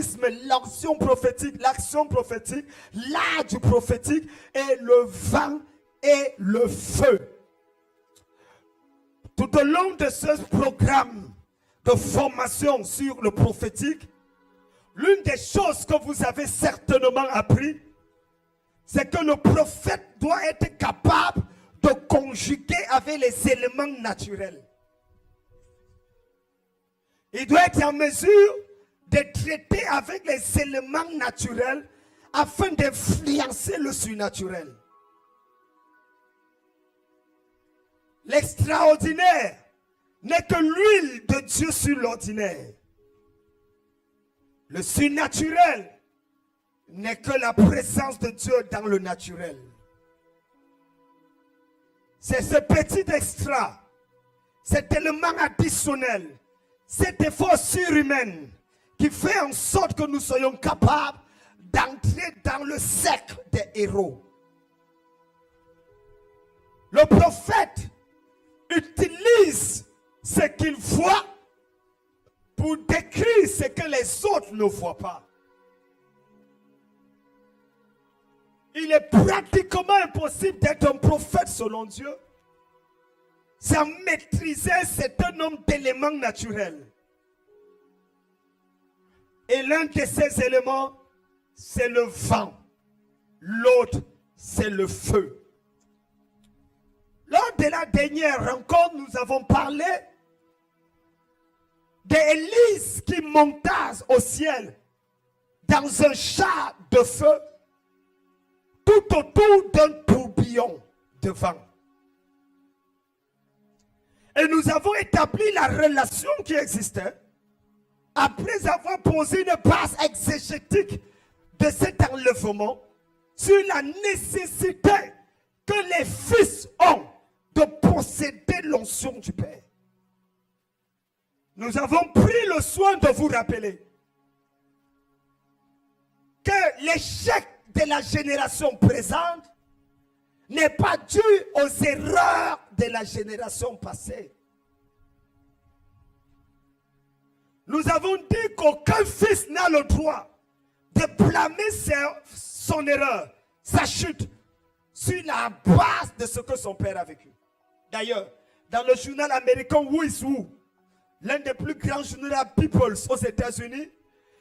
prophétisme, l'action prophétique, l'art du prophétique et le vent et le feu. Tout au long de ce programme de formation sur le prophétique, l'une des choses que vous avez certainement appris, c'est que le prophète doit être capable de conjuguer avec les éléments naturels. Il doit être en mesure de traiter avec les éléments naturels afin d'influencer le surnaturel. L'extraordinaire n'est que l'huile de Dieu sur l'ordinaire. Le surnaturel n'est que la présence de Dieu dans le naturel. C'est ce petit extra, cet élément additionnel, cet effort surhumain qui fait en sorte que nous soyons capables d'entrer dans le cercle des héros. Le prophète utilise ce qu'il voit pour décrire ce que les autres ne voient pas. Il est pratiquement impossible d'être un prophète selon Dieu sans maîtriser un certain nombre d'éléments naturels. Et l'un de ces éléments, c'est le vent. L'autre, c'est le feu. Lors de la dernière rencontre, nous avons parlé d'Élise qui monta au ciel dans un char de feu tout autour d'un tourbillon de vent. Et nous avons établi la relation qui existait après avoir posé une base exégétique de cet enlèvement sur la nécessité que les fils ont de posséder l'onction du Père. Nous avons pris le soin de vous rappeler que l'échec de la génération présente n'est pas dû aux erreurs de la génération passée. Nous avons dit qu'aucun fils n'a le droit de blâmer son erreur, sa chute, sur la base de ce que son père a vécu. D'ailleurs, dans le journal américain Who is Who, l'un des plus grands journaux Peoples aux États-Unis,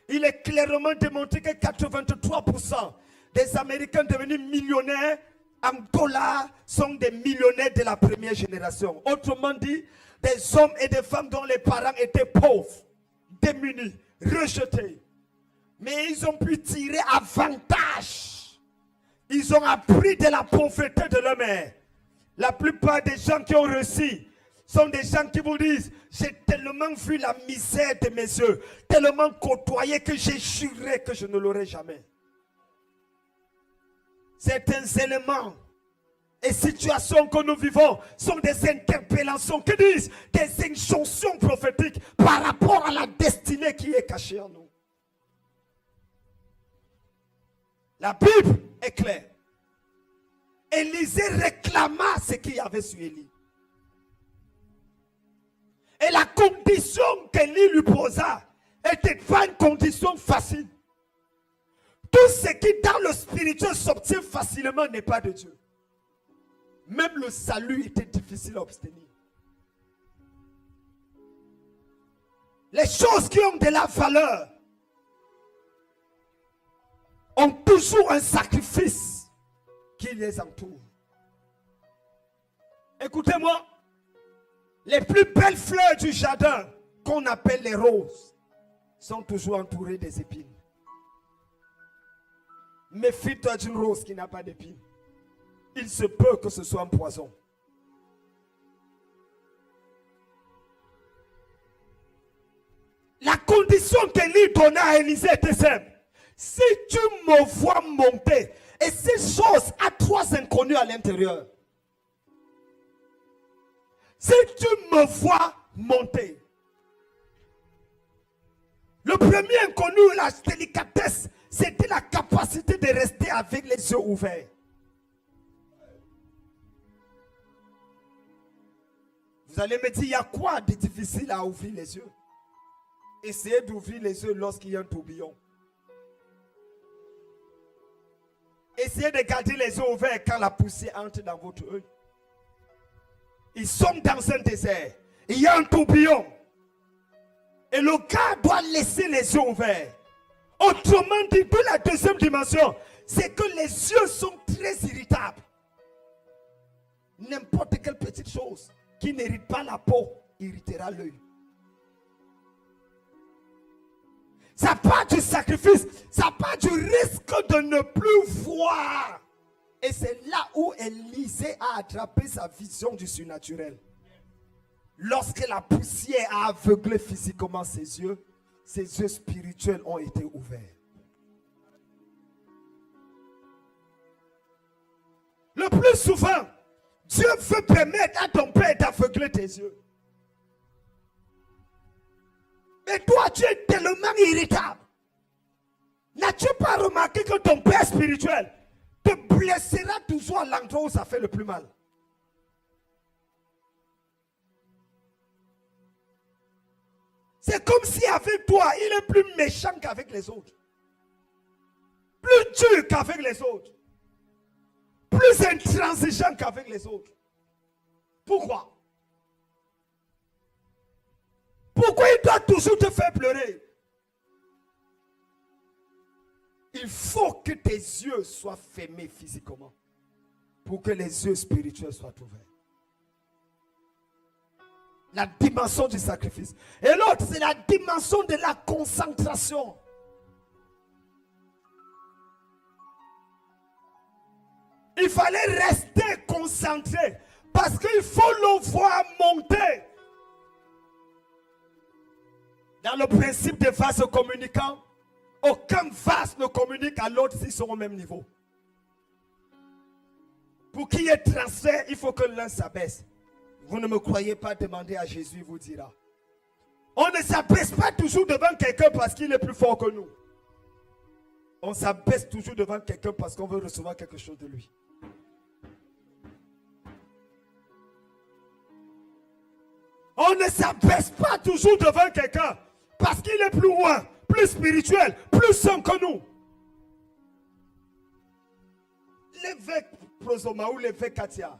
il est clairement démontré que 83% des Américains devenus millionnaires en dollars sont des millionnaires de la première génération. Autrement dit, des hommes et des femmes dont les parents étaient pauvres, démunis, rejetés. Mais ils ont pu tirer avantage. Ils ont appris de la pauvreté de leur mère. La plupart des gens qui ont réussi sont des gens qui vous disent: j'ai tellement vu la misère de mes yeux, tellement côtoyé que j'ai juré que je ne l'aurais jamais. Certains éléments et situations que nous vivons sont des interpellations qui disent des injonctions prophétiques par rapport à la destinée qui est cachée en nous. La Bible est claire. Élisée réclama ce qu'il y avait sur Élie. Et la condition qu'Élie lui posa n'était pas une condition facile. Tout ce qui dans le spirituel s'obtient facilement n'est pas de Dieu. Même le salut était difficile à obtenir. Les choses qui ont de la valeur ont toujours un sacrifice qui les entoure. Écoutez-moi, les plus belles fleurs du jardin, qu'on appelle les roses, sont toujours entourées des épines. Méfie-toi d'une rose qui n'a pas d'épines. Il se peut que ce soit un poison. La condition qu'Élie donna à Élisée était simple. Si tu me vois monter, et ces choses à trois inconnus à l'intérieur. Si tu me vois monter. Le premier inconnu, la délicatesse, c'était la capacité de rester avec les yeux ouverts. Vous allez me dire, il y a quoi de difficile à ouvrir les yeux? Essayez d'ouvrir les yeux lorsqu'il y a un tourbillon. Essayez de garder les yeux ouverts quand la poussière entre dans votre œil. Ils sont dans un désert. Il y a un tourbillon. Et le gars doit laisser les yeux ouverts. Autrement dit, de la deuxième dimension, c'est que les yeux sont très irritables. N'importe quelle petite chose qui n'irrite pas la peau irritera l'œil. Ça part du sacrifice, ça part du risque de ne plus voir. Et c'est là où Élisée a attrapé sa vision du surnaturel. Lorsque la poussière a aveuglé physiquement ses yeux spirituels ont été ouverts. Le plus souvent, Dieu veut permettre à ton père d'aveugler tes yeux. Mais toi, tu es tellement irritable. N'as-tu pas remarqué que ton père spirituel te blessera toujours à l'endroit où ça fait le plus mal? C'est comme si avec toi, il est plus méchant qu'avec les autres. Plus dur qu'avec les autres. Plus intransigeant qu'avec les autres. Pourquoi? Pourquoi il doit toujours te faire pleurer? Il faut que tes yeux soient fermés physiquement pour que les yeux spirituels soient ouverts. La dimension du sacrifice. Et l'autre, c'est la dimension de la concentration. Il fallait rester concentré parce qu'il faut le voir monter. Dans le principe des vases communicants, aucun vase ne communique à l'autre s'ils sont au même niveau. Pour qu'il y ait transfert, il faut que l'un s'abaisse. Vous ne me croyez pas, demandez à Jésus, il vous dira. On ne s'abaisse pas toujours devant quelqu'un parce qu'il est plus fort que nous. On s'abaisse toujours devant quelqu'un parce qu'on veut recevoir quelque chose de lui. On ne s'abaisse pas toujours devant quelqu'un parce qu'il est plus loin, plus spirituel, plus saint que nous. L'évêque Prosoma ou l'évêque Katia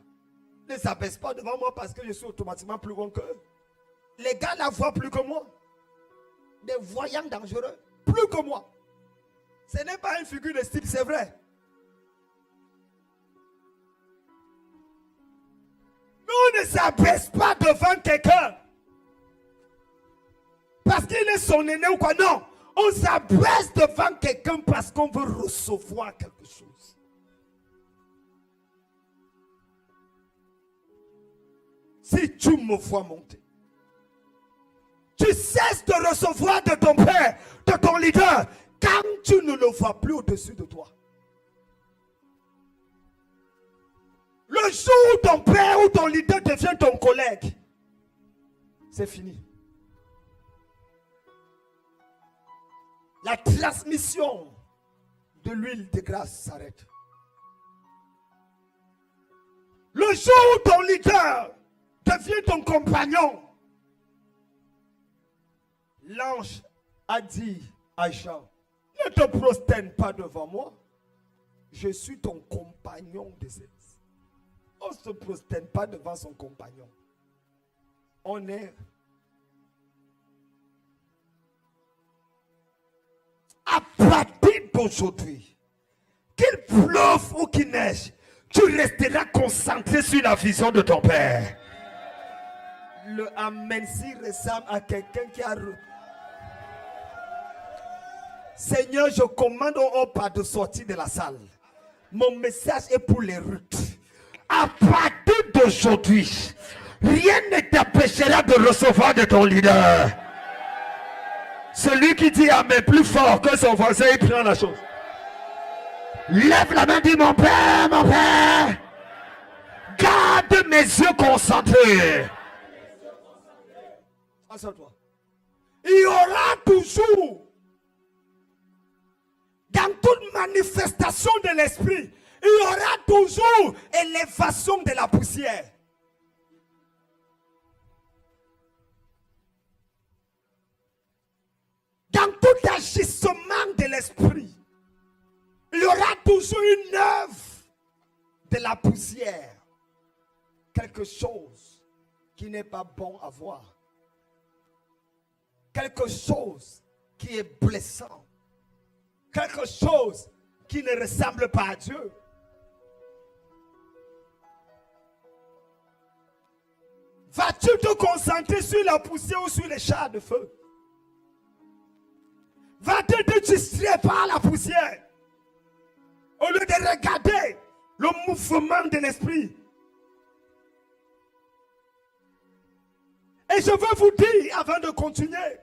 ne s'abaisse pas devant moi parce que je suis automatiquement plus grand qu'eux. Les gars la voient plus que moi. Des voyants dangereux, plus que moi. Ce n'est pas une figure de style, c'est vrai. Mais on ne s'abaisse pas devant quelqu'un parce qu'il est son aîné ou quoi. Non, on s'abaisse devant quelqu'un parce qu'on veut recevoir quelque chose. Si tu me vois monter, tu cesses de recevoir de ton père, de ton leader, quand tu ne le vois plus au-dessus de toi. Le jour où ton père ou ton leader devient ton collègue, c'est fini. La transmission de l'huile de grâce s'arrête. Le jour où ton leader devient ton compagnon, l'ange a dit à Jean, ne te prosterne pas devant moi, je suis ton compagnon de service. On ne se prosterne pas devant son compagnon. On est à partir d'aujourd'hui, qu'il pleuve ou qu'il neige, tu resteras concentré sur la vision de ton Père. Le Amen si ressemble à quelqu'un qui a... Seigneur, je commande au haut pas de sortir de la salle. Mon message est pour les routes. À partir d'aujourd'hui, rien ne t'empêchera de recevoir de ton leader. Celui qui dit Amen plus fort que son voisin, il prend la chose. Lève la main, dis mon Père, garde mes yeux concentrés. Assure-toi. Il y aura toujours, dans toute manifestation de l'esprit, il y aura toujours élévation de la poussière. Dans tout agissement de l'esprit, il y aura toujours une œuvre de la poussière. Quelque chose qui n'est pas bon à voir. Quelque chose qui est blessant. Quelque chose qui ne ressemble pas à Dieu. Vas-tu te concentrer sur la poussière ou sur les chars de feu? Vas-tu te distraire par la poussière au lieu de regarder le mouvement de l'esprit? Et je veux vous dire, avant de continuer,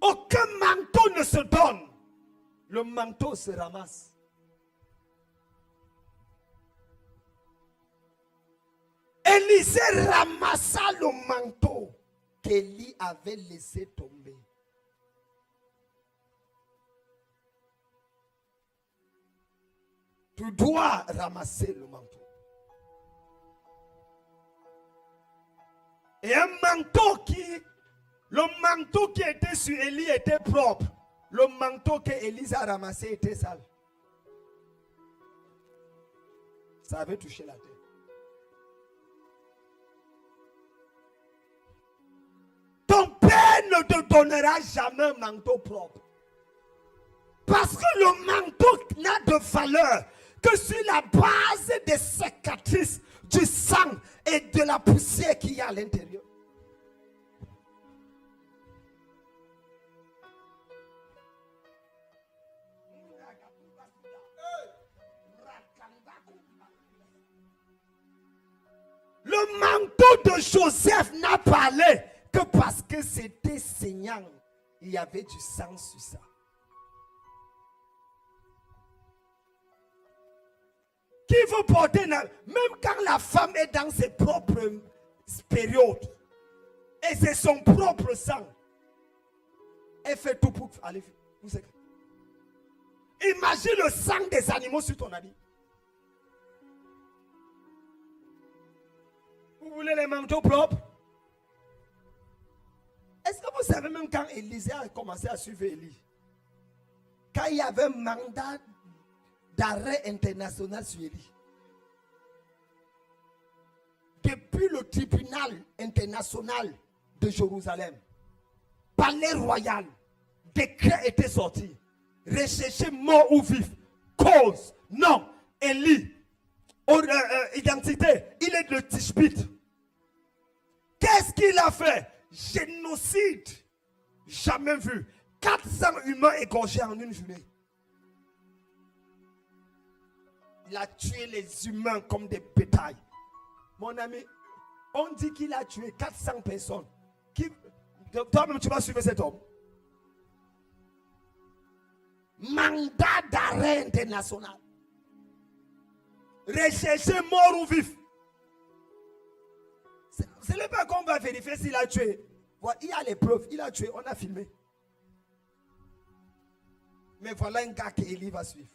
aucun manteau ne se donne. Le manteau se ramasse. Élisée ramassa le manteau qu'Élie avait laissé tomber. Tu dois ramasser le manteau. Et un manteau le manteau qui était sur Élie était propre. Le manteau que Élise a ramassé était sale. Ça avait touché la terre. Ton père ne te donnera jamais un manteau propre. Parce que le manteau n'a de valeur que sur la base des cicatrices, du sang et de la poussière qu'il y a à l'intérieur. Le manteau de Joseph n'a parlé que parce que c'était saignant. Il y avait du sang sur ça. Qui veut porter, même quand la femme est dans ses propres périodes, et c'est son propre sang, elle fait tout pour aller. Imagine le sang des animaux sur ton habit. Vous voulez les manteaux propres? Est-ce que vous savez même quand Élisée a commencé à suivre Élie, quand il y avait un mandat d'arrêt international sur Élie, depuis le tribunal international de Jérusalem, palais royal, décret était sorti, recherché mort ou vif, cause, nom, Élie, identité, il est de Tishbite. Qu'est-ce qu'il a fait? Génocide, jamais vu. 400 humains égorgés en une journée. Il a tué les humains comme des bétails. Mon ami, on dit qu'il a tué 400 personnes. Toi-même, tu vas suivre cet homme. Mandat d'arrêt international. Rechercher mort ou vif. Ce n'est pas qu'on va vérifier s'il a tué. Voilà, il y a les preuves. Il a tué, on a filmé. Mais voilà un gars qu'Élie va suivre.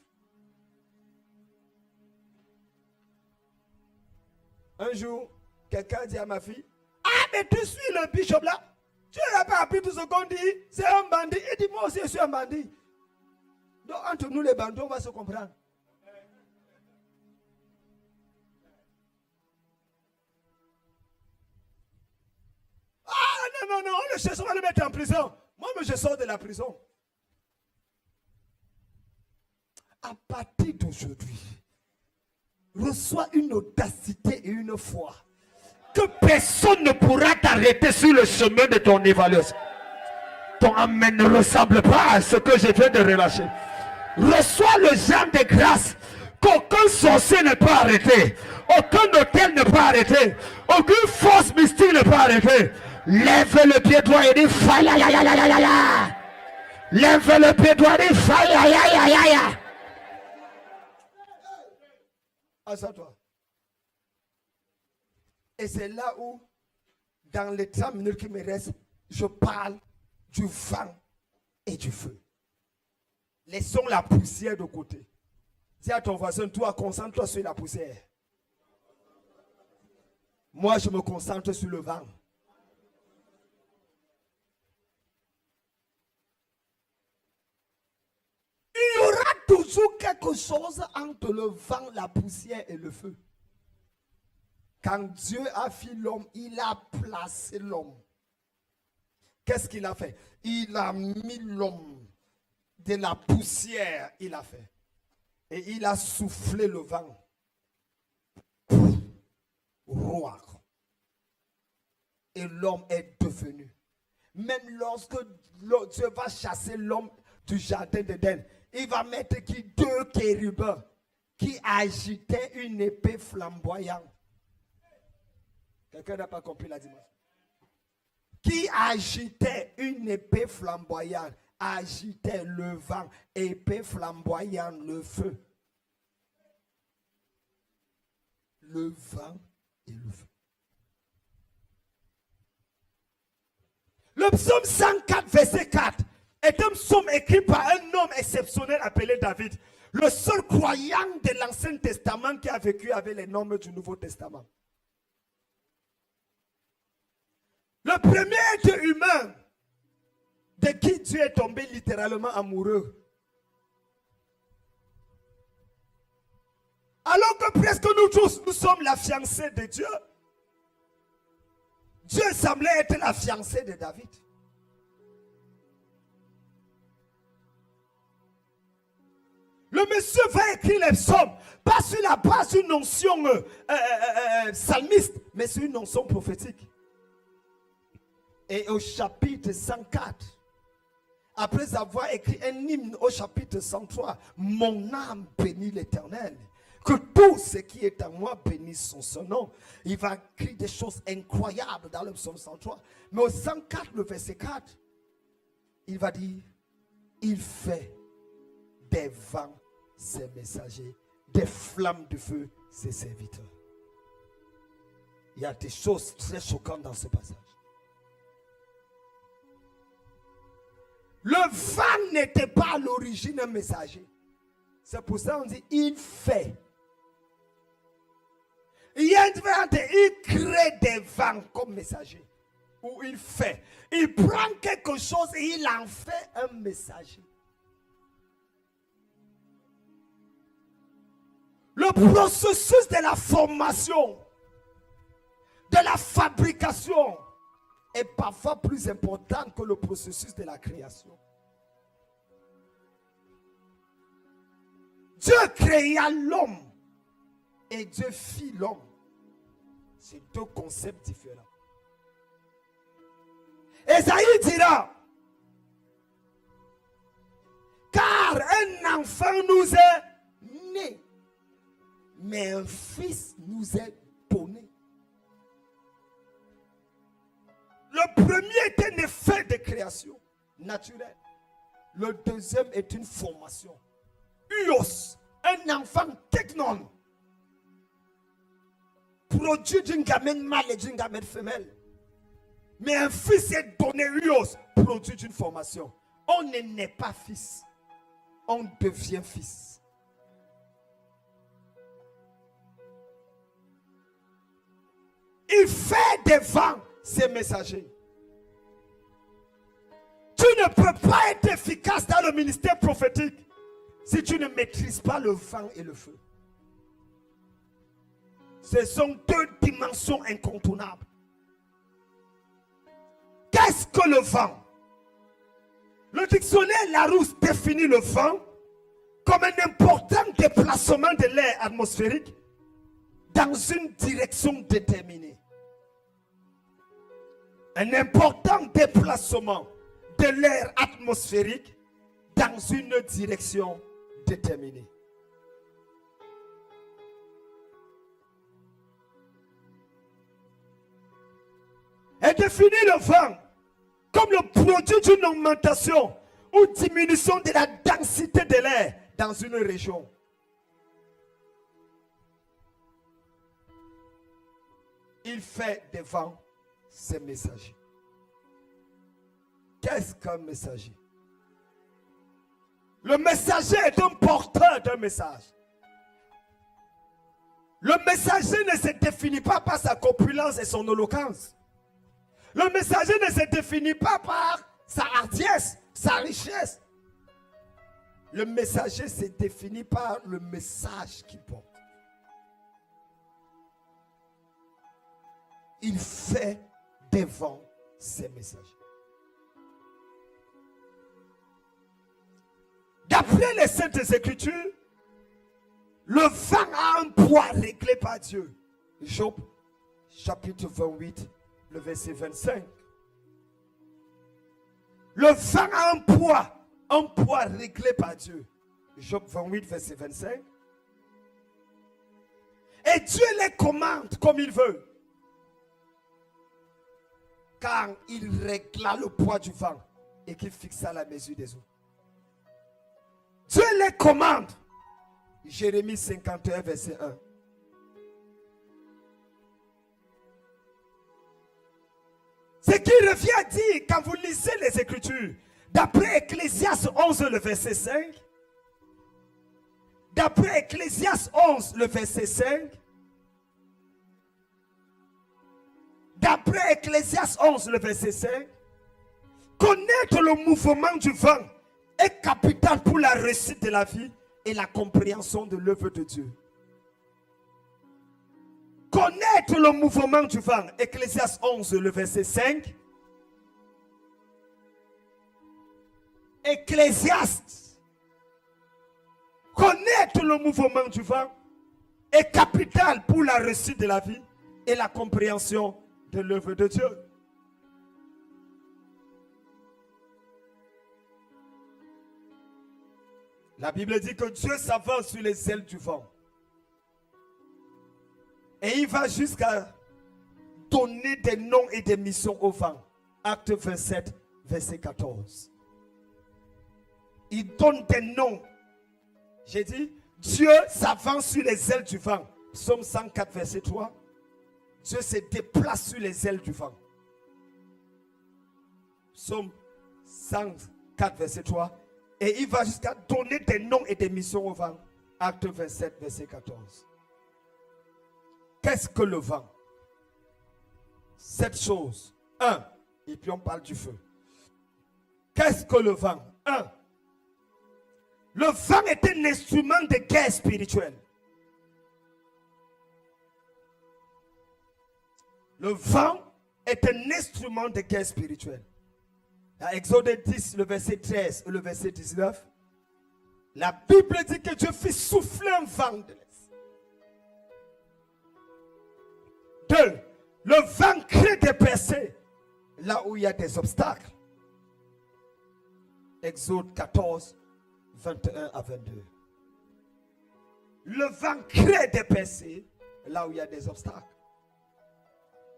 Un jour, quelqu'un dit à ma fille, ah, mais tu suis le bishop là. Tu n'as pas appris tout ce qu'on dit. C'est un bandit. Il dit, moi aussi, je suis un bandit. Donc, entre nous, les bandits, on va se comprendre. Ah, non, on le cherche, on va le mettre en prison. Moi-même, je sors de la prison. À partir d'aujourd'hui, reçois une audacité et une foi que personne ne pourra t'arrêter sur le chemin de ton évaluation. Ton amen ne ressemble pas à ce que je viens de relâcher. Reçois le genre de grâce qu'aucun sorcier ne peut arrêter, aucun hôtel ne peut arrêter, aucune force mystique ne peut arrêter. Lève le pied droit et dis faille. Lève le pied droit et dis faille. Assois-toi. Et c'est là où, dans les 30 minutes qui me restent, je parle du vent et du feu. Laissons la poussière de côté. Dis à ton voisin, toi, concentre-toi sur la poussière. Moi, je me concentre sur le vent. Il y aura toujours quelque chose entre le vent, la poussière et le feu. Quand Dieu a fait l'homme, il a placé l'homme. Qu'est-ce qu'il a fait? Il a mis l'homme de la poussière, il a fait. Et il a soufflé le vent. Roi. Et l'homme est devenu. Même lorsque Dieu va chasser l'homme du jardin d'Éden, il va mettre qui? 2 chérubins qui agitaient une épée flamboyante. Quelqu'un n'a pas compris la dimension. Qui agitait une épée flamboyante, agitait le vent, épée flamboyante, le feu. Le vent et le feu. Le psaume 104, verset 4, est un psaume écrit par un homme exceptionnel appelé David. Le seul croyant de l'Ancien Testament qui a vécu avec les normes du Nouveau Testament. Le premier être humain de qui Dieu est tombé littéralement amoureux. Alors que presque nous tous, nous sommes la fiancée de Dieu. Dieu semblait être la fiancée de David. Le monsieur va écrire les psaumes, pas sur la base d'une notion psalmiste, mais sur une notion prophétique. Et au chapitre 104, après avoir écrit un hymne au chapitre 103, mon âme bénit l'Éternel. Que tout ce qui est en moi bénisse son nom. Il va écrire des choses incroyables dans le psaume 103. Mais au 104, le verset 4, il va dire, il fait des vents ses messagers, des flammes de feu ses serviteurs. Il y a des choses très choquantes dans ce passage. Le vent n'était pas à l'origine un messager. C'est pour ça qu'on dit il fait. Il y a une différence entre il crée des vents comme messager. Ou il fait. Il prend quelque chose et il en fait un messager. Le processus de la formation, de la fabrication, est parfois plus important que le processus de la création. Dieu créa l'homme et Dieu fit l'homme. C'est 2 concepts différents. Ésaïe dira, car un enfant nous est né, mais un fils nous est donné. Le premier est un effet de création naturelle. Le deuxième est une formation. Uos, un enfant technon, produit d'une gamène mâle et d'une gamène femelle. Mais un fils est donné, Uos, produit d'une formation. On ne naît pas fils, on devient fils. Il fait des vents ses messagers. Tu ne peux pas être efficace dans le ministère prophétique si tu ne maîtrises pas le vent et le feu. Ce sont 2 dimensions incontournables. Qu'est-ce que le vent? Le dictionnaire Larousse définit le vent comme un important déplacement de l'air atmosphérique dans une direction déterminée. Un important déplacement de l'air atmosphérique dans une direction déterminée. Elle définit le vent comme le produit d'une augmentation ou diminution de la densité de l'air dans une région. Il fait des vents ses messagers. Qu'est-ce qu'un messager? Le messager est un porteur d'un message. Le messager ne se définit pas par sa corpulence et son éloquence. Le messager ne se définit pas par sa hardiesse, sa richesse. Le messager se définit par le message qu'il porte. Il fait devant ses messagers. D'après les Saintes Écritures, le vent a un poids réglé par Dieu. Job, chapitre 28, le verset 25. Le vent a un poids réglé par Dieu. Job 28, verset 25. Et Dieu les commande comme il veut. Car il régla le poids du vent et qu'il fixa la mesure des eaux. Dieu les commande. Jérémie 51, verset 1. Ce qui revient à dire, quand vous lisez les Écritures, d'après Ecclésiaste 11, le verset 5, d'après Ecclésiaste 11, le verset 5, d'après Ecclésiaste 11, le verset 5, connaître le mouvement du vent est capital pour la réussite de la vie et la compréhension de l'œuvre de Dieu. Connaître le mouvement du vent, Ecclésiaste 11, le verset 5. Ecclésiaste. Connaître le mouvement du vent est capital pour la réussite de la vie et la compréhension de l'œuvre de Dieu. La Bible dit que Dieu s'avance sur les ailes du vent. Et il va jusqu'à donner des noms et des missions au vent. Acte 27, verset 14. Il donne des noms. J'ai dit, Dieu s'avance sur les ailes du vent. Psaume 104, verset 3. Dieu se déplace sur les ailes du vent. Psaume 104, verset 3. Et il va jusqu'à donner des noms et des missions au vent. Acte 27, verset 14. Qu'est-ce que le vent? Cette chose. 1. Et puis on parle du feu. Qu'est-ce que le vent? 1. Le vent est un instrument de guerre spirituelle. Le vent est un instrument de guerre spirituelle. Dans Exode 10, le verset 13 et le verset 19, la Bible dit que Dieu fit souffler un vent de l'est. 2. Le vent crée des percées là où il y a des obstacles. Exode 14, 21 à 22. Le vent crée des percées là où il y a des obstacles.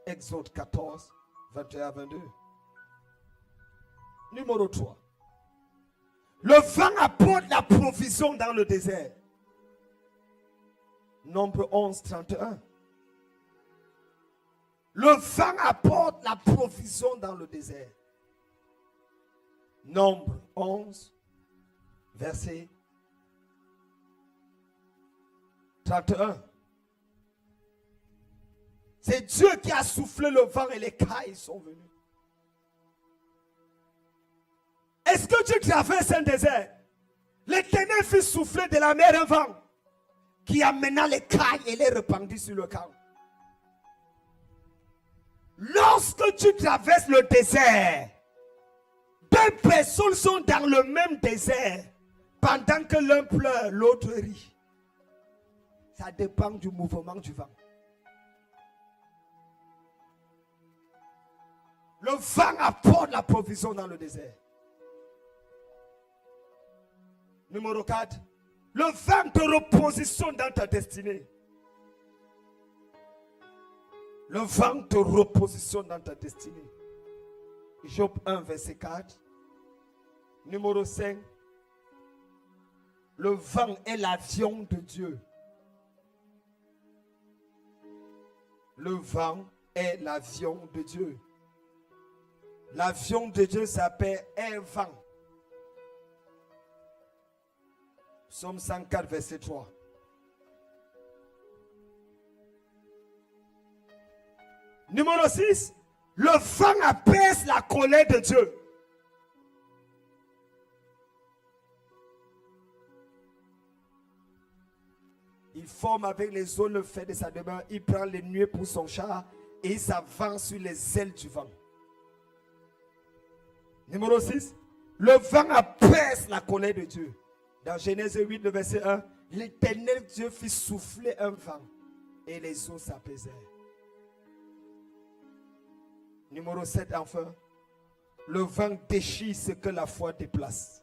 Exode 14, 21 à 22. Numéro 3. Le vent apporte la provision dans le désert. Nombre 11, 31. Le vent apporte la provision dans le désert. Nombre 11, verset 31. C'est Dieu qui a soufflé le vent et les cailles sont venues. Est-ce que tu traverses un désert? L'Éternel fit souffler de la mer un vent qui amena les cailles et les répandit sur le camp. Lorsque tu traverses le désert, deux personnes sont dans le même désert. Pendant que l'un pleure, l'autre rit. Ça dépend du mouvement du vent. Le vent apporte la provision dans le désert. Numéro 4. Le vent te repositionne dans ta destinée. Le vent te repositionne dans ta destinée. Job 1, verset 4. Numéro 5. Le vent est l'avion de Dieu. Le vent est l'avion de Dieu. L'avion de Dieu s'appelle un vent. Psaume 104, verset 3. Numéro 6. Le vent apaise la colère de Dieu. Il forme avec les eaux le fait de sa demeure. Il prend les nuées pour son char et il s'avance sur les ailes du vent. Numéro 6. Le vent apaise la colère de Dieu. Dans Genèse 8, le verset 1, l'Éternel Dieu fit souffler un vent et les eaux s'apaisèrent. Numéro 7, enfin, le vent déchire ce que la foi déplace.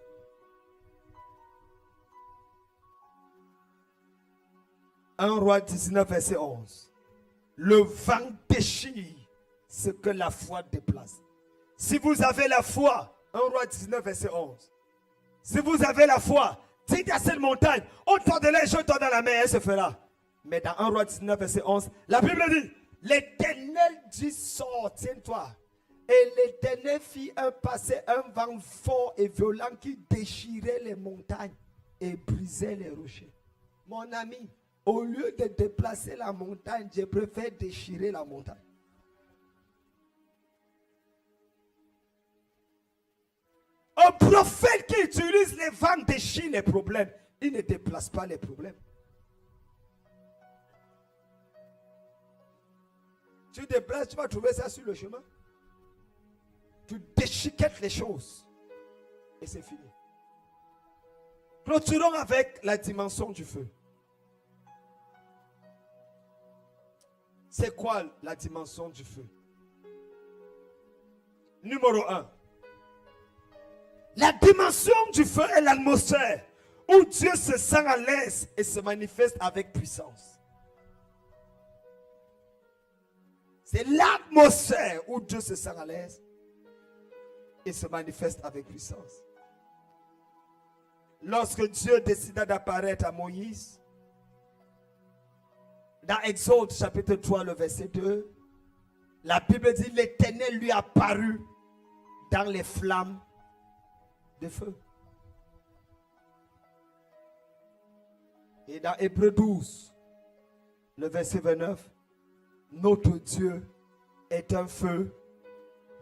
Un roi 19, verset 11. Le vent déchire ce que la foi déplace. Si vous avez la foi, 1 roi 19, verset 11. Si vous avez la foi, dites à cette montagne, on tord de l'air, je tord dans la mer, elle se fera. Mais dans 1 roi 19, verset 11, la Bible dit, l'Éternel dit, sors, tiens-toi. Et l'Éternel fit passer un vent fort et violent qui déchirait les montagnes et brisait les rochers. Mon ami, au lieu de déplacer la montagne, je préfère déchirer la montagne. Un prophète qui utilise les vents déchire les problèmes. Il ne déplace pas les problèmes. Tu déplaces, tu vas trouver ça sur le chemin. Tu déchiquettes les choses. Et c'est fini. Clôturons avec la dimension du feu. C'est quoi la dimension du feu? Numéro 1. La dimension du feu est l'atmosphère où Dieu se sent à l'aise et se manifeste avec puissance. C'est l'atmosphère où Dieu se sent à l'aise et se manifeste avec puissance. Lorsque Dieu décida d'apparaître à Moïse, dans Exode chapitre 3, le verset 2, la Bible dit l'Éternel lui apparut dans les flammes de feu. Et dans Hébreux 12, le verset 29, notre Dieu est un feu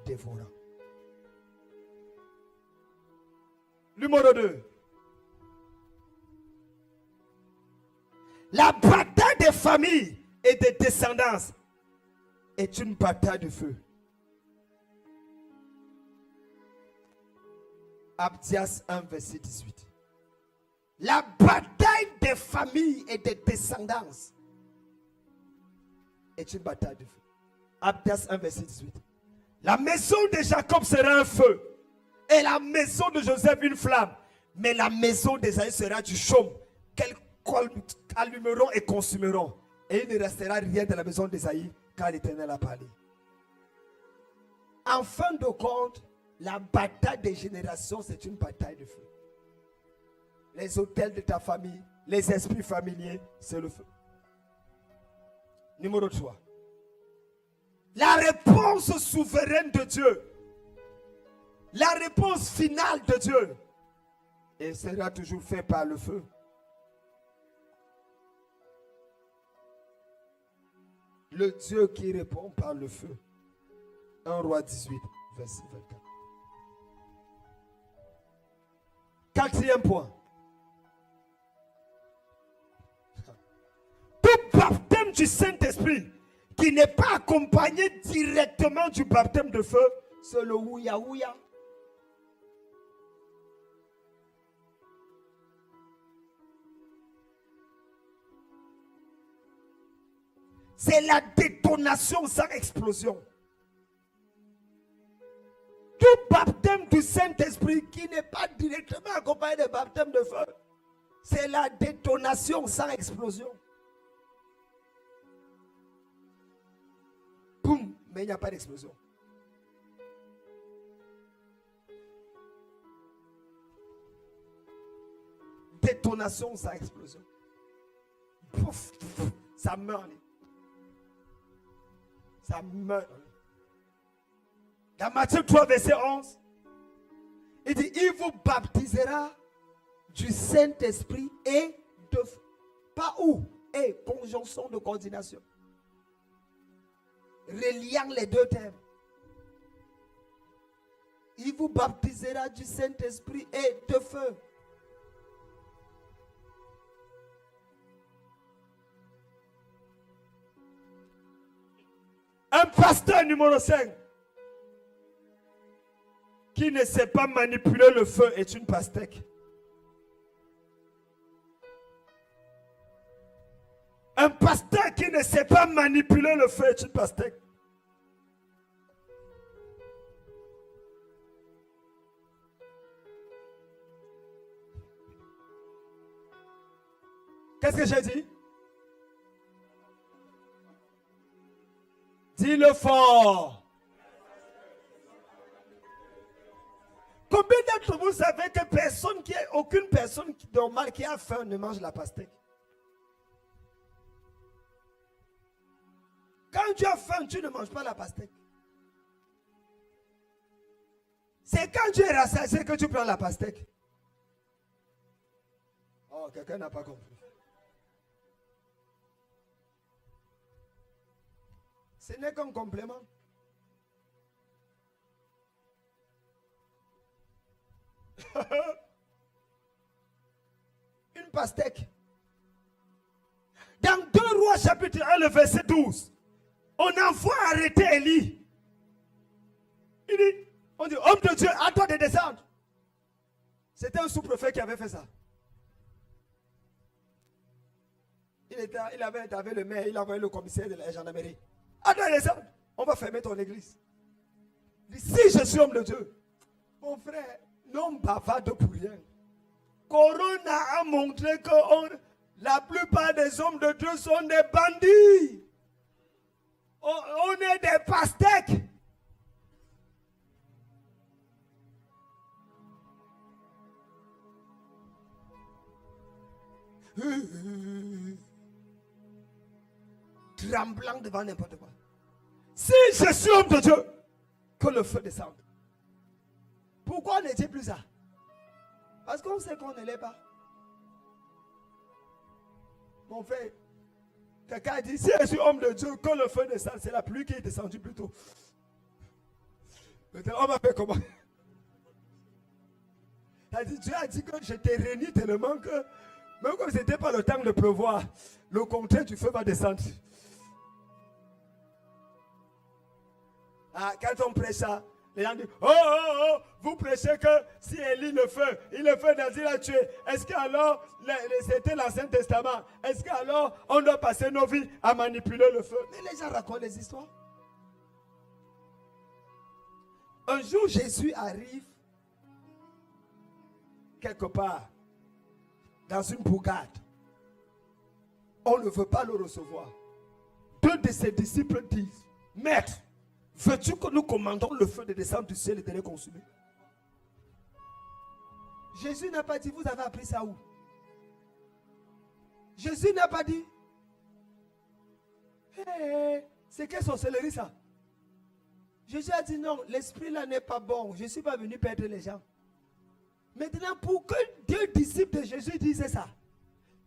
dévorant. Numéro 2. La bataille des familles et des descendances est une bataille de feu. Abdias 1, verset 18. La bataille des familles et des descendances est une bataille de feu. Abdias 1, verset 18. La maison de Jacob sera un feu et la maison de Joseph une flamme. Mais la maison d'Ésaïe sera du chaume qu'elles allumeront et consumeront. Et il ne restera rien de la maison d'Ésaïe car l'Éternel a parlé. En fin de compte, la bataille des générations, c'est une bataille de feu. Les autels de ta famille, les esprits familiers, c'est le feu. Numéro 3. La réponse souveraine de Dieu. La réponse finale de Dieu. Elle sera toujours faite par le feu. Le Dieu qui répond par le feu. 1 Roi 18, verset 24. Quatrième point. Tout baptême du Saint-Esprit qui n'est pas accompagné directement du baptême de feu, c'est le ouya ouya. C'est la détonation sans explosion. Tout baptême du Saint-Esprit qui n'est pas directement accompagné de baptême de feu, c'est la détonation sans explosion. Boum, mais il n'y a pas d'explosion. Détonation sans explosion. Pouf, pouf, ça meurt. Ça meurt. Dans Matthieu 3, verset 11, il dit, il vous baptisera du Saint-Esprit et de feu. Pas où? Et conjonction de coordination. Reliant les deux termes. Il vous baptisera du Saint-Esprit et de feu. Un pasteur numéro 5 qui ne sait pas manipuler le feu est une pastèque. Un pasteur qui ne sait pas manipuler le feu est une pastèque. Qu'est-ce que j'ai dit? Dis-le fort. Combien d'entre vous savez que aucune personne normale qui a faim ne mange la pastèque? Quand tu as faim, tu ne manges pas la pastèque. C'est quand tu es rassasié que tu prends la pastèque. Oh, quelqu'un n'a pas compris. Ce n'est qu'un complément. Une pastèque. Dans 2 Rois chapitre 1, le verset 12, on envoie arrêter Élie. Il dit, on dit, homme de Dieu, à toi de descendre. C'était un sous-préfet qui avait fait ça. Il avait le maire, il a envoyé le commissaire de la gendarmerie. À toi de descendre, on va fermer ton église. Il dit, si je suis homme de Dieu, mon frère, non bavarde pour rien. Corona a montré que la plupart des hommes de Dieu sont des bandits. On est des pastèques. Tremblant devant n'importe quoi. Si je suis homme de Dieu, que le feu descende. Pourquoi on ne dit plus ça? Parce qu'on sait qu'on ne l'est pas. Mon frère, quelqu'un a dit, si je suis homme de Dieu, que le feu descende, c'est la pluie qui est descendue plus tôt. On va faire comment? Dieu a dit que je t'ai réuni tellement que, même comme ce n'était pas le temps de pleuvoir, le contraire du feu va descendre. Ah, quand on prêche ça, les gens disent, oh, vous prêchez que si Élie le feu d'Azir a tué, est-ce qu'alors, c'était l'Ancien Testament, est-ce qu'alors, on doit passer nos vies à manipuler le feu? Mais les gens racontent des histoires. Un jour, Jésus arrive quelque part, dans une bourgade. On ne veut pas le recevoir. 2 de ses disciples disent, Maître, veux-tu que nous commandons le feu de descendre du ciel et de les consumer? Jésus n'a pas dit, vous avez appris ça où? Jésus n'a pas dit, hey, c'est quelle sorcellerie ça? Jésus a dit non, l'esprit là n'est pas bon. Je ne suis pas venu perdre les gens. Maintenant, pour que 2 disciples de Jésus disaient ça,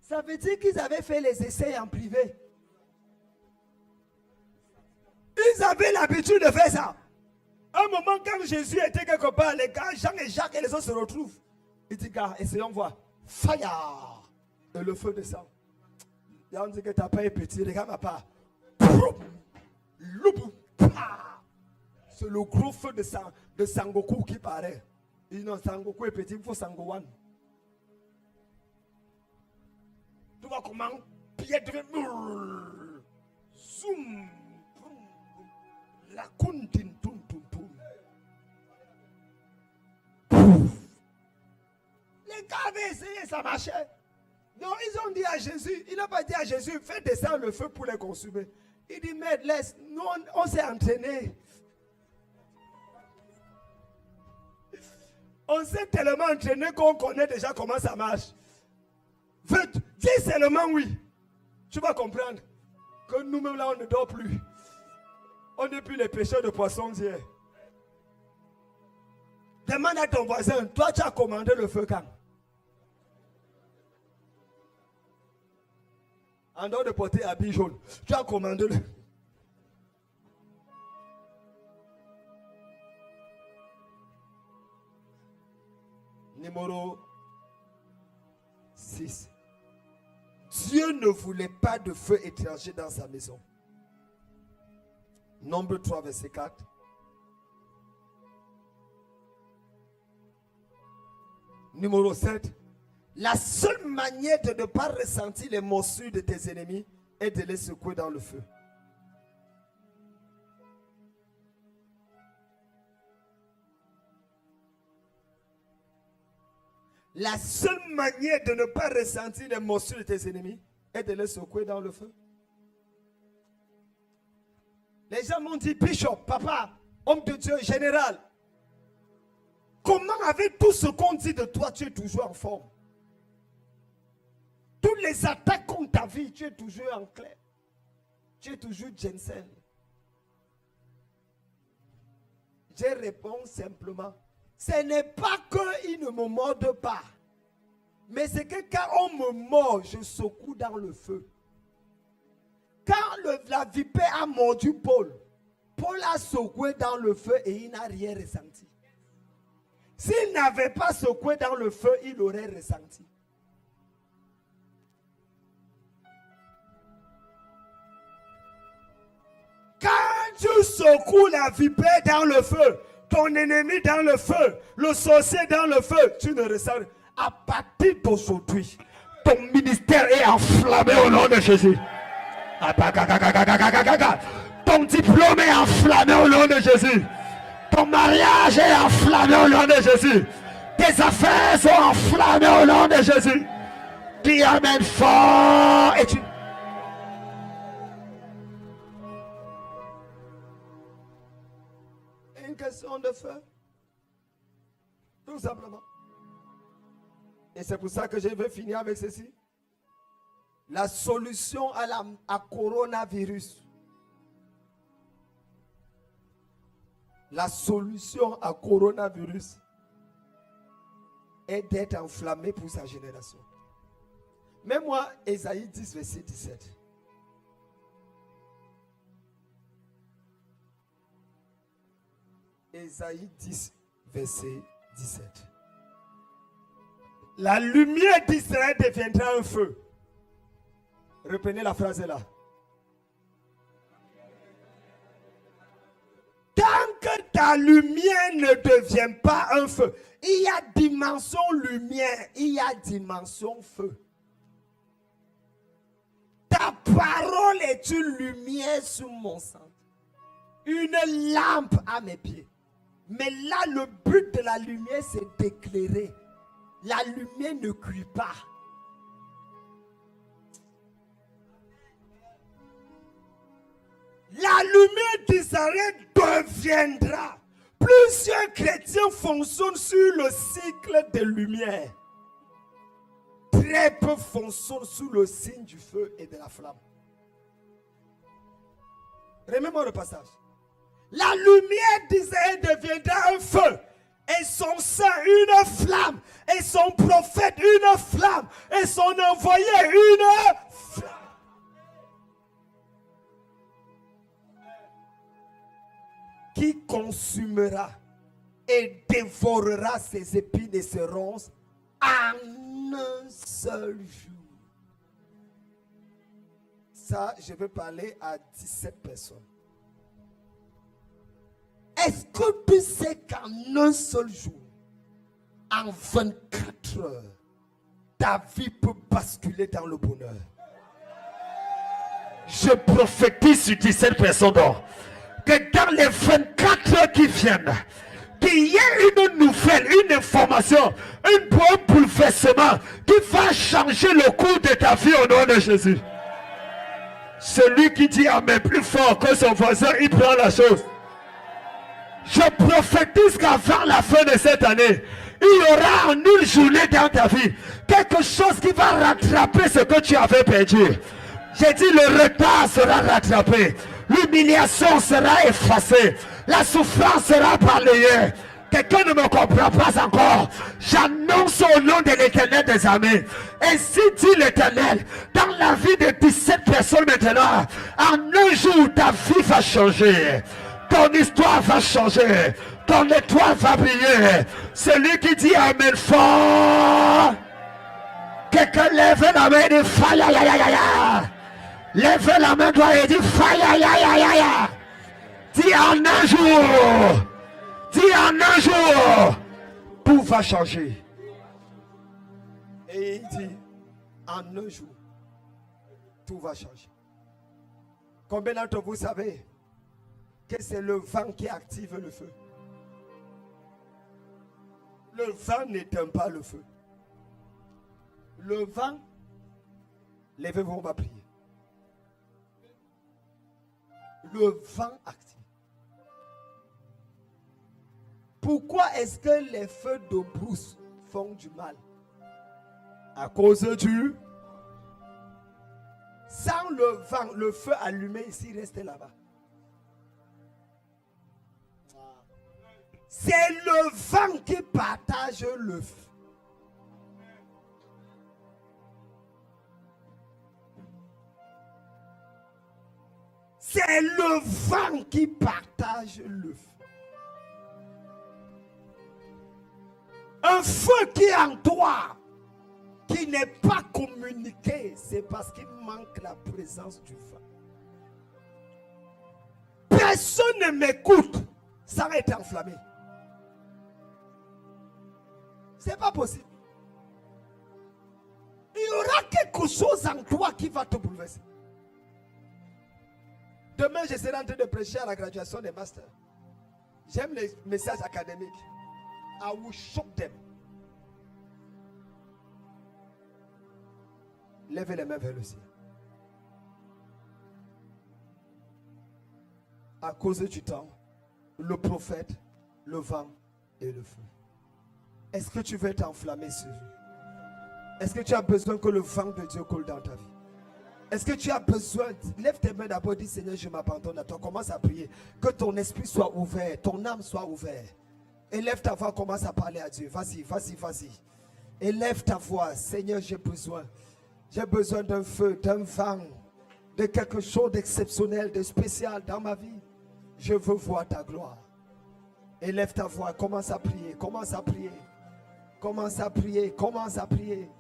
ça veut dire qu'ils avaient fait les essais en privé. Ils avaient l'habitude de faire ça. À un moment, quand Jésus était quelque part, les gars, Jean et Jacques et les autres se retrouvent. Il dit, gars, essayons voir. Fire! Et le feu descend. Et on dit que ta paix est petit. Les gars, ma part. C'est le gros feu de Sangoku qui paraît. Il dit non, Sangoku est petit, il faut Sangowan. Tu vois comment piètre. Zoom. La kuntin tum tum tum. Les gars avaient essayé, ça marchait. Donc ils ont dit à Jésus, il n'a pas dit à Jésus, fais descendre le feu pour les consumer. Il dit, mais laisse, nous on s'est entraîné. On s'est tellement entraîné qu'on connaît déjà comment ça marche. Dis seulement oui. Tu vas comprendre que nous-mêmes là on ne dort plus. On n'est plus les pêcheurs de poissons d'hier. Demande à ton voisin, toi tu as commandé le feu quand? En dehors de porter habit jaune, tu as commandé le... Numéro 6. Dieu ne voulait pas de feu étranger dans sa maison. Nombre 3, verset 4. Numéro 7. La seule manière de ne pas ressentir les morsures de tes ennemis est de les secouer dans le feu. La seule manière de ne pas ressentir les morsures de tes ennemis est de les secouer dans le feu. Les gens m'ont dit, Bishop, papa, homme de Dieu, général, comment avec tout ce qu'on dit de toi, tu es toujours en forme? Toutes les attaques contre ta vie, tu es toujours en clair. Tu es toujours Jensen. Je réponds simplement, ce n'est pas qu'ils ne me mordent pas, mais c'est que quand on me mord, je secoue dans le feu. Quand la vipère a mordu Paul, Paul a secoué dans le feu et il n'a rien ressenti. S'il n'avait pas secoué dans le feu, il aurait ressenti. Quand tu secoues la vipère dans le feu, ton ennemi dans le feu, le sorcier dans le feu, tu ne ressens rien. À partir d'aujourd'hui, ton ministère est enflammé au nom de Jésus. Ton diplôme est enflammé au nom de Jésus. Ton mariage est enflammé au nom de Jésus. Tes affaires sont enflammées au nom de Jésus. Dis amen fort. Et tu... Une question de feu. Tout simplement. Et c'est pour ça que je vais finir avec ceci. La solution à coronavirus. La solution à coronavirus est d'être enflammé pour sa génération. Mais moi, Ésaïe 10, verset 17. Ésaïe 10, verset 17. La lumière d'Israël deviendra un feu. Reprenez la phrase là. Tant que ta lumière ne devient pas un feu, il y a dimension lumière, il y a dimension feu. Ta parole est une lumière sur mon centre, une lampe à mes pieds. Mais là, le but de la lumière, c'est d'éclairer. La lumière ne cuit pas. La lumière d'Israël deviendra. Plusieurs chrétiens fonctionnent sur le cycle de lumière. Très peu fonctionnent sous le signe du feu et de la flamme. Remets-moi le passage. La lumière d'Israël deviendra un feu. Et son sang une flamme. Et son prophète une flamme. Et son envoyé une flamme. Qui consumera et dévorera ses épines et ses ronces en un seul jour. Ça, je vais parler à 17 personnes. Est-ce que tu sais qu'en un seul jour, en 24 heures, ta vie peut basculer dans le bonheur? Je prophétise sur 17 personnes d'or. Que dans les 24 heures qui viennent, qu'il y ait une nouvelle, une information, un bouleversement qui va changer le cours de ta vie au nom de Jésus. Celui qui dit amen plus fort que son voisin, il prend la chose. Je prophétise qu'avant la fin de cette année, il y aura en une journée dans ta vie quelque chose qui va rattraper ce que tu avais perdu. J'ai dit le retard sera rattrapé. L'humiliation sera effacée. La souffrance sera balayée. Quelqu'un ne me comprend pas encore. J'annonce au nom de l'Éternel des armées. Ainsi dit l'Éternel, dans la vie de 17 personnes maintenant, en un jour, ta vie va changer. Ton histoire va changer. Ton étoile va briller. Celui qui dit amen fort. Quelqu'un lève la main et dit fire. Lève la main droite et dit fire. Dis en un jour. Dis en un jour. Tout va changer. Et il dit, en un jour, tout va changer. Combien d'entre vous savez que c'est le vent qui active le feu? Le vent n'éteint pas le feu. Le vent, levez-vous, on va prier. Le vent active. Pourquoi est-ce que les feux de brousse font du mal? À cause du... Sans le vent, le feu allumé ici restait là-bas. C'est le vent qui partage le feu. C'est le vent qui partage le feu. Un feu qui est en toi, qui n'est pas communiqué, c'est parce qu'il manque la présence du vent. Personne ne m'écoute sans être enflammé. C'est pas possible. Il y aura quelque chose en toi qui va te bouleverser. Demain, je serai en train de prêcher à la graduation des masters. J'aime les messages académiques. I will shock them. Levez les mains vers le ciel. À cause du temps, le prophète, le vent et le feu. Est-ce que tu veux être enflammé ce jour? Est-ce que tu as besoin que le vent de Dieu coule dans ta vie? Est-ce que tu as besoin? Lève tes mains d'abord, dis Seigneur, je m'abandonne à toi. Commence à prier. Que ton esprit soit ouvert, ton âme soit ouverte. Élève ta voix, commence à parler à Dieu. Vas-y, vas-y, vas-y. Élève ta voix. Seigneur, j'ai besoin. J'ai besoin d'un feu, d'un vent, de quelque chose d'exceptionnel, de spécial dans ma vie. Je veux voir ta gloire. Élève ta voix, commence à prier, commence à prier. Commence à prier, commence à prier.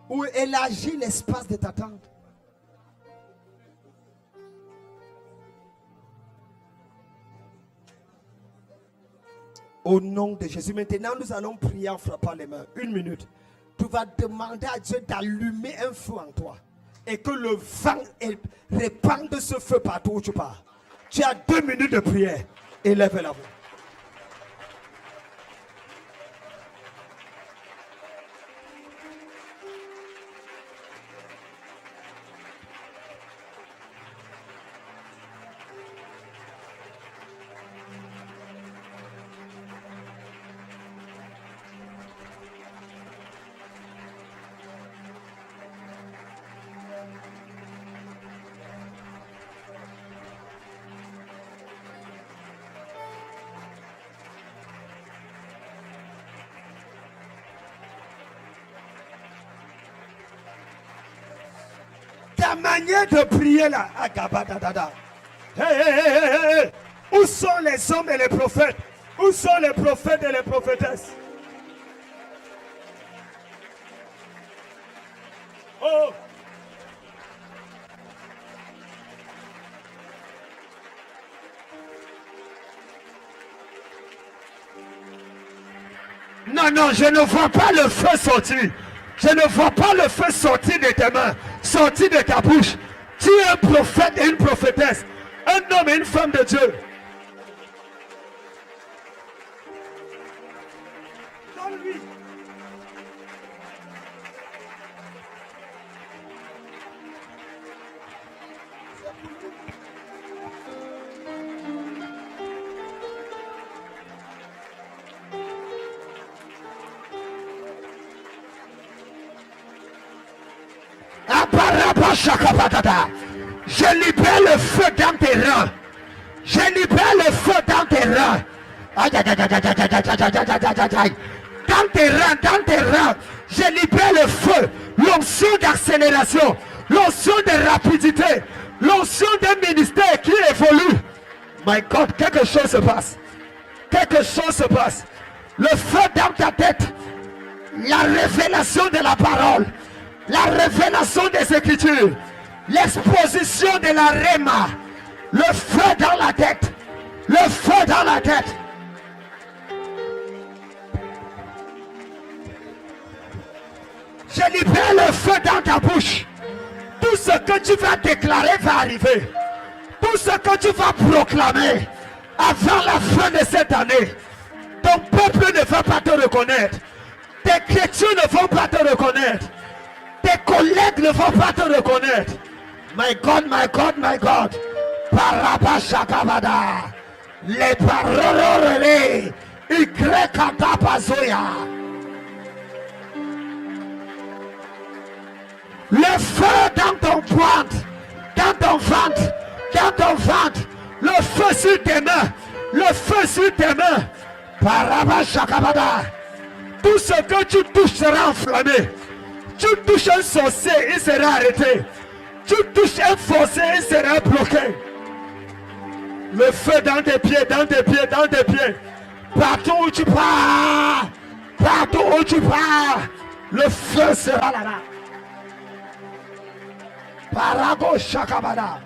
Ou élargis l'espace de ta tente. Au nom de Jésus. Maintenant, nous allons prier en frappant les mains. 1 minute. Tu vas demander à Dieu d'allumer un feu en toi. Et que le vent répande ce feu partout où tu pars. Tu as 2 minutes de prière. Élève la voix. Ta manière de prier là, hey. Où sont les hommes et les prophètes? Où sont les prophètes et les prophétesses? Oh! Non, non, je ne vois pas le feu sortir. Je ne vois pas le feu sortir de tes mains, sortir de ta bouche. Tu es un prophète et une prophétesse, un homme et une femme de Dieu. Donne-lui. Je libère le feu dans tes reins. Je libère le feu dans tes reins. Dans tes reins, dans tes reins. Je libère le feu. L'onction d'accélération. L'onction de rapidité. L'onction d'un ministère qui évolue. My God, quelque chose se passe. Quelque chose se passe. Le feu dans ta tête. La révélation de la parole. La révélation des Écritures, l'exposition de la Réma, le feu dans la tête, Le feu dans la tête. Je libère le feu dans ta bouche. Tout ce que tu vas déclarer va arriver. Tout ce que tu vas proclamer avant la fin de cette année, ton peuple ne va pas te reconnaître. Tes chrétiens ne vont pas te reconnaître. Tes collègues ne vont pas te reconnaître. My God, my God, my God. Parabashakabada. Les paroles relais. Y-Katapazoya. Le feu dans ton pointe, dans ton ventre, dans ton ventre. Le feu sur tes mains. Le feu sur tes mains. Parabashakabada. Tout ce que tu touches sera enflammé. Tu touches un sorcier, il sera arrêté. Tu touches un fossé, il sera bloqué. Le feu dans tes pieds, dans tes pieds, dans tes pieds. Partout où tu pars, partout où tu pars, le feu sera là-bas. Parago Shakabada.